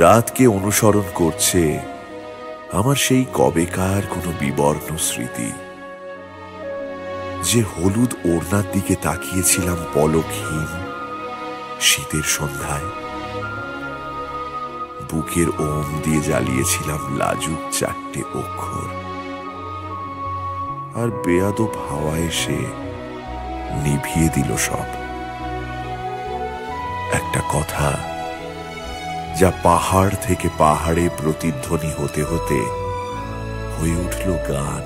রাতকে অনুসরণ করছে আমার সেই কবেকার কোনো বিবর্ণ স্মৃতি, যে হলুদ ওড়নার দিকে তাকিয়েছিলাম পলকহীন শীতের সন্ধ্যায়, বুকের ওম দিয়ে জ্বালিয়েছিলাম লাজুক 4টে অক্ষর, আর বেয়াদব হাওয়া এসে নিভিয়ে দিল সব। একটা কথা যা পাহাড় থেকে পাহাড়ে প্রতিধ্বনি হতে হতে হয়ে উঠল গান,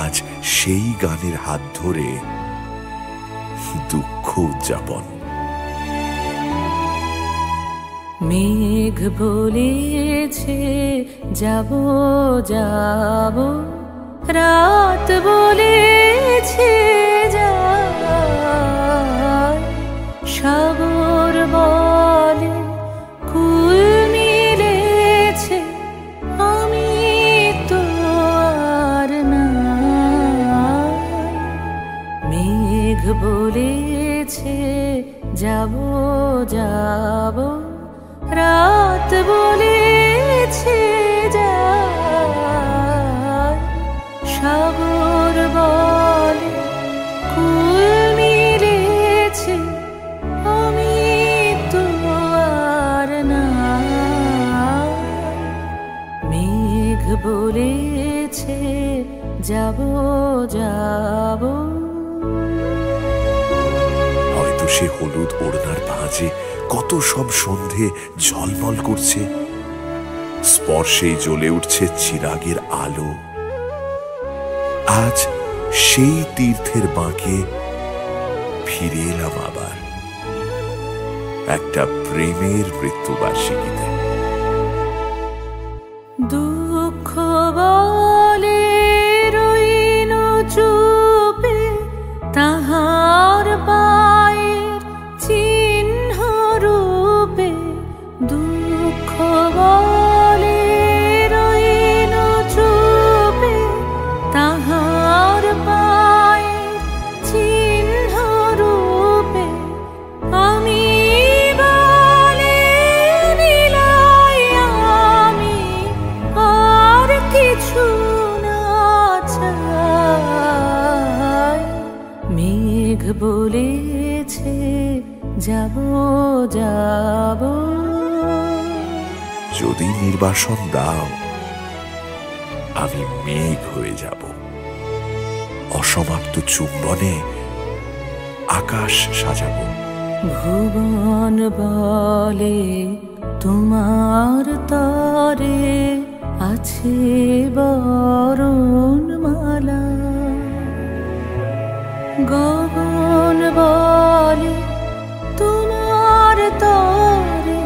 আজ সেই গানের হাত ধরে দুঃখ উদযাপন। মেঘ বলেছে যাব যাব, রাত বলেছে যায়, সাগর বলে কুল মিলেছে, আমি তো আর নাই। মেঘ বলেছে যাব যাব, রাত বলেছে যায়, সাগর বলে কুল মিলেছে, আমি তো আর নাই। মেঘ বলেছে যাব যাব। হয়তো সে হলুদ ওড়নার ভাঁজে কত সব সন্ধে ঝলমল করছে, স্পর্শেই জ্বলে উঠছে চিরাগের আলো। আজ সেই তীর্থের বাঁকে ফিরে এলাম আবার একটা প্রেমের মৃত্যুবার্ষিকীতে। দুঃখ বলে রইল চুপে, তাহার পায়ের চিহ্ন রূপে। দুঃখ বলে রইল চুপে, তাহার পায়ের চিহ্ন রূপে। আমি বলে নিলাই আমি আর কিছু না চাই। মেঘ বলেছে যাব যাব। যদি নির্বাসন দাও, আমি মেঘ হয়ে যাব, অসমাপ্ত চুম্বনে আকাশ সাজাবো। ভুবন বলে তোমার তরে আছে বরণমালা, গগন বলে তোমার তরে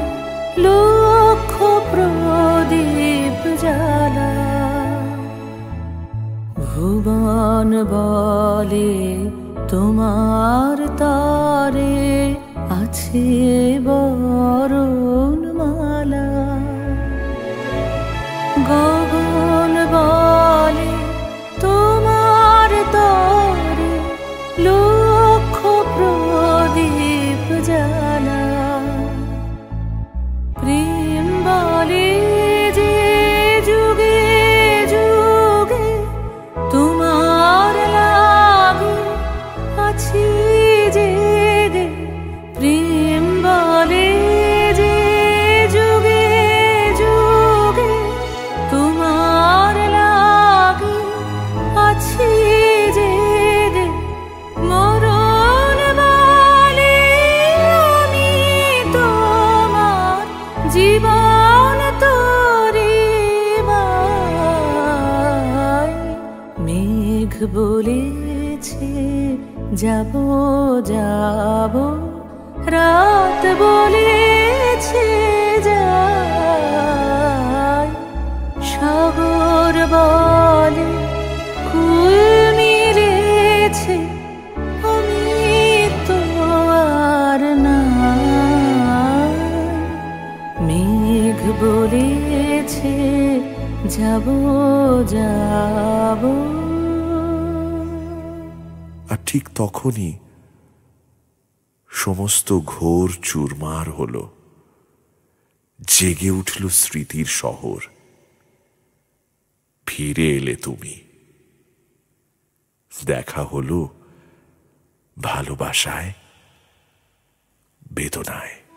লক্ষ প্রদীপ জ্বালা। ভুবন বলে তোমার তরে আছে বরণমালা, গগন বলে তোমার তরে লক্ষ প্রদীপ জ্বালা। প্রেম বলে যে যুগে যুগে তোমার লাগে আছি জেগে। প্রেম বলে যে যুগে যুগে তোমার লাগে আছি জেগে। মরণ বলে আমি তোমার জীবন তোরে বাই। মেঘ বলেছে যাব যাব, রাত বলেছে যায়, সাগর বলে কুল মিলেছে, আমি তো আর নাই। মেঘ বলেছে যাব যাব। আর ঠিক তখনই সমস্ত ঘোর চুরমার হলো। জেগে উঠল স্মৃতির শহর। ফিরে এলে তুমি, দেখা হলো ভালোবাসায় বেদনায়।